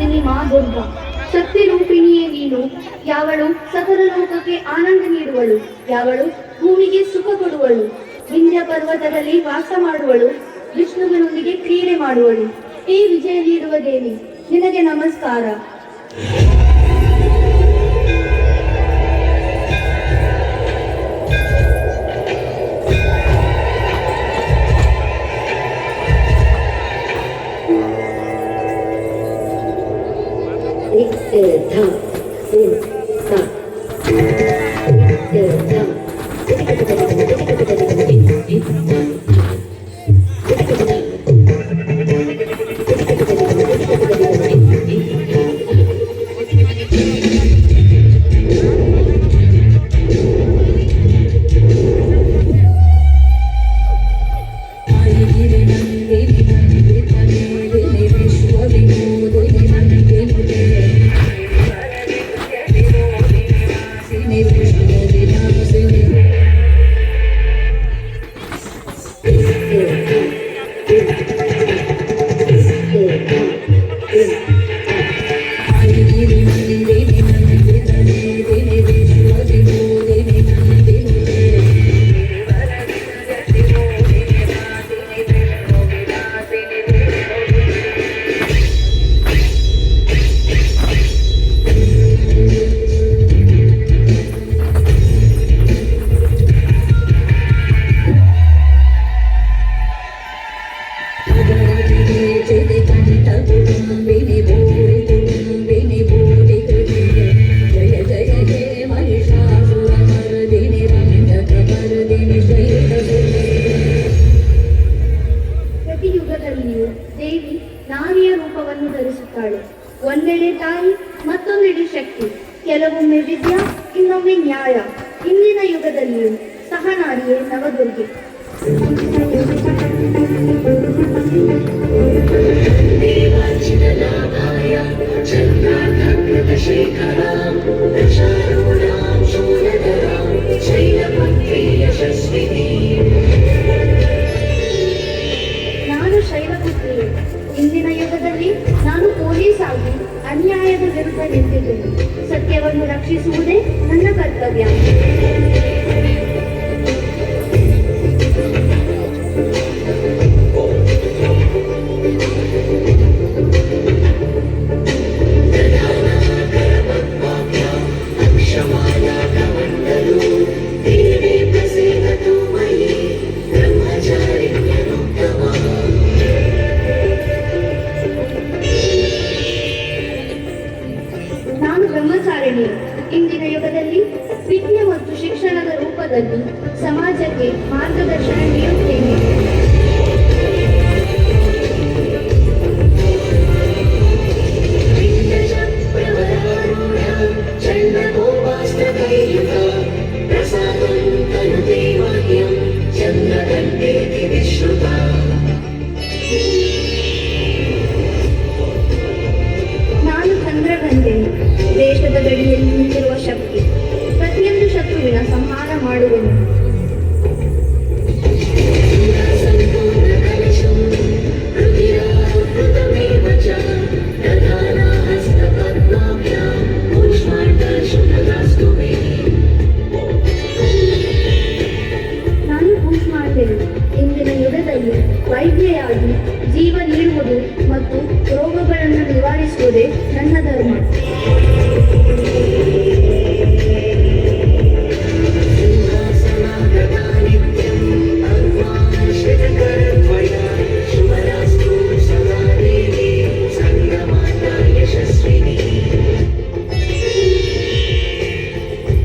ಮರ್ದಿನಿ ಮಾ ದುರ್ಗಾ. ಶಕ್ತಿ ರೂಪಿಣಿಯೇ ನೀನು, ಯಾವಳು ಸಕಲ ಲೋಕಕ್ಕೆ ಆನಂದ ನೀಡುವಳು, ಯಾವಳು ಭೂಮಿಗೆ ಸುಖ ಕೊಡುವಳು. ವಿಂಧ್ಯ ಪರ್ವತದಲ್ಲಿ ವಾಸ ಮಾಡುವಳು, ವಿಷ್ಣುವಿನೊಂದಿಗೆ ಕ್ರೀಡೆ ಮಾಡುವಳು. ಈ ವಿಜಯ ನೀಡುವ ದೇವಿ, ನಿನಗೆ ನಮಸ್ಕಾರ. ದೇವಿ ನಾರಿಯ ರೂಪವನ್ನು ಧರಿಸುತ್ತಾಳೆ. ಒಂದೆಡೆ ತಾಯಿ, ಮತ್ತೊಂದೆಡೆ ಶಕ್ತಿ, ಕೆಲವೊಮ್ಮೆ ವಿದ್ಯಾ, ಇನ್ನೊಮ್ಮೆ ನ್ಯಾಯ. ಇಂದಿನ ಯುಗದಲ್ಲಿಯೂ ಸಹ ನಾರಿಯೇ ನವದುರ್ಗೆ. ನಾನು ಶೈಲಪುತ್ರಿಯೇ. ಇಂದಿನ ಯುಗದಲ್ಲಿ ನಾನು ಪೊಲೀಸ್ ಆಗಿ ಅನ್ಯಾಯದ ವಿರುದ್ಧ ನಿಂತಿದ್ದೇನೆ. ಸತ್ಯವನ್ನು ರಕ್ಷಿಸುವುದೇ ನನ್ನ ಕರ್ತವ್ಯ. ಬ್ರಹ್ಮಚಾರಿಣಿ. ಇಂದಿನ ಯುಗದಲ್ಲಿ ವಿದ್ಯೆ ಮತ್ತು ಶಿಕ್ಷಣದ ರೂಪದಲ್ಲಿ ಸಮಾಜಕ್ಕೆ ಮಾರ್ಗದರ್ಶನ ನೀಡುತ್ತೇನೆ. ನಾನು ಚಂದ್ರಗಂಗೆ, ದೇಶದ ಗಡಿಯಲ್ಲಿ ನಿಂತಿರುವ ಶಕ್ತಿ. ಪ್ರತಿಯೊಂದು ಶತ್ರುವಿನ ಸಂಹಾರ ಮಾಡುವೆನು. ನಾನು ಕೂಷ್ಮಾಂಡೇನು. ಇಂದಿನ ಯುಗದಲ್ಲಿ ವೈದ್ಯೆಯಾಗಿ ಜೀವ ನೀಡುವುದು ಮತ್ತು ರೋಗಗಳನ್ನು ನಿವಾರಿಸುವುದೇ ನನ್ನ ಧರ್ಮ.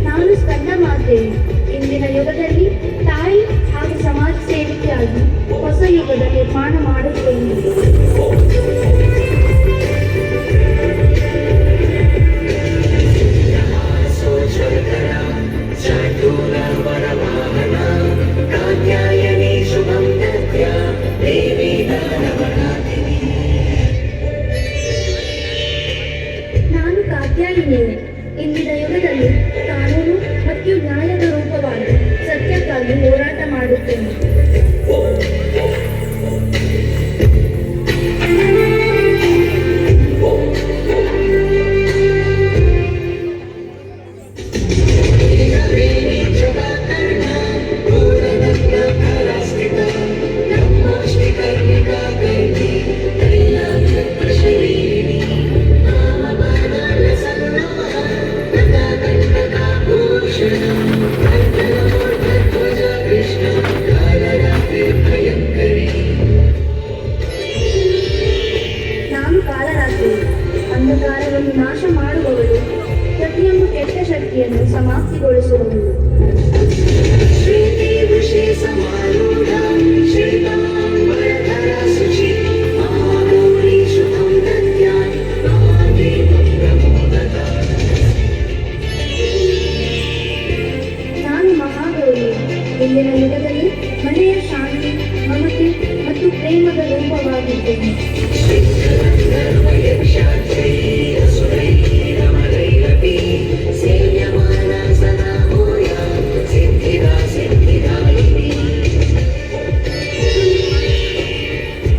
ನಾನು ಸ್ಕಂದ ಮಾತೇನೆ. ಇಂದಿನ ಯುಗದಲ್ಲಿ ತಾಯಿ ಹಾಗೂ ಸಮಾಜ ಸೇವಕಿಯಾಗಿ ಹೊಸ ಯುಗದ ನಿರ್ಮಾಣ ಮಾಡುತ್ತೇನೆ. ನಾನು ಕಾತ್ಯಾಯಿನಿಯೇ. ಇಂದಿನ ಯುಗದಲ್ಲಿ ಕಾನೂನು ಮತ್ತು ನ್ಯಾಯದ ರೂಪವಾಗಿ ಸತ್ಯಕ್ಕಾಗಿ ಹೋರಾಟ ಮಾಡುತ್ತೇನೆ. ಅಂಧಕಾರವನ್ನು ನಾಶ ಮಾಡುವವಳು, ಪ್ರತಿಯೊಂದು ಕೆಟ್ಟ ಶಕ್ತಿಯನ್ನು ಸಮಾಪ್ತಿಗೊಳಿಸುವವಳು. ನಾನು ಮಹಾಗೌರಿ. ಇಂದಿನ ಯುಗದಲ್ಲಿ ಮನೆಯ ಶಾಂತಿ, ಮಮತೆ ಮತ್ತು ಪ್ರೇಮದ ರೂಪವಾಗಿದ್ದೇನೆ.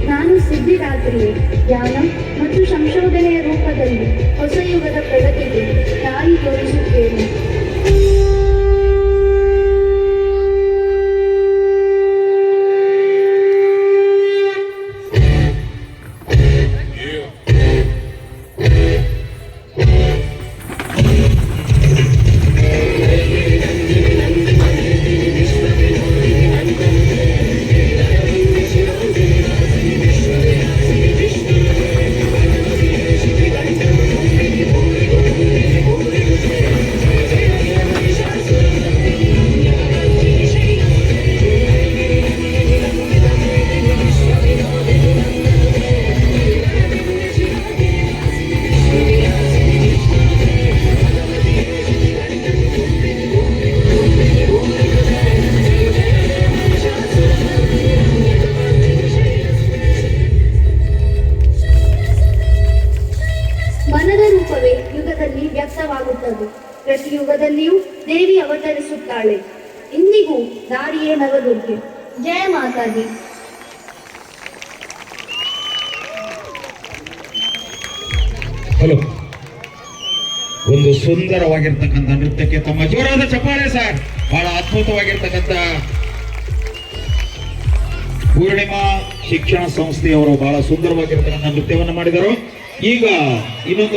ನಾನು ಸಿದ್ಧಿರಾತ್ರಿಯೇ, ಜ್ಞಾನ ಮತ್ತು ಸಂಶೋಧನೆಯ ರೂಪದಲ್ಲಿ ಹೊಸ ಯುಗದ ಪ್ರಗತಿಗೆ ದಾರಿ ತೋರಿಸುತ್ತೇನೆ. ಮನದ ರೂಪವೇ ಯುಗದಲ್ಲಿ ವ್ಯಕ್ತವಾಗುತ್ತದೆ. ಪ್ರತಿ ಯುಗದಲ್ಲಿಯೂ ದೇವಿ ಅವತರಿಸುತ್ತಾಳೆ. ಇಂದಿಗೂ ದಾರಿಯೇ ನವದುರ್ಗೆ. ಜಯ ಮಾತಾಜಿ. ಹಲೋ, ಒಂದು ಸುಂದರವಾಗಿರ್ತಕ್ಕಂಥ ನೃತ್ಯಕ್ಕೆ ತಮ್ಮ ಜೋರಾದ ಚಪ್ಪಾಳೆ ಸರ್. ಬಹಳ ಅದ್ಭುತವಾಗಿರ್ತಕ್ಕಂಥ ಪೂರ್ಣಿಮಾ ಶಿಕ್ಷಣ ಸಂಸ್ಥೆಯವರು ಬಹಳ ಸುಂದರವಾಗಿರ್ತಕ್ಕಂಥ ನೃತ್ಯವನ್ನು ಮಾಡಿದರು. ಈಗ ಇನ್ನೊಂದು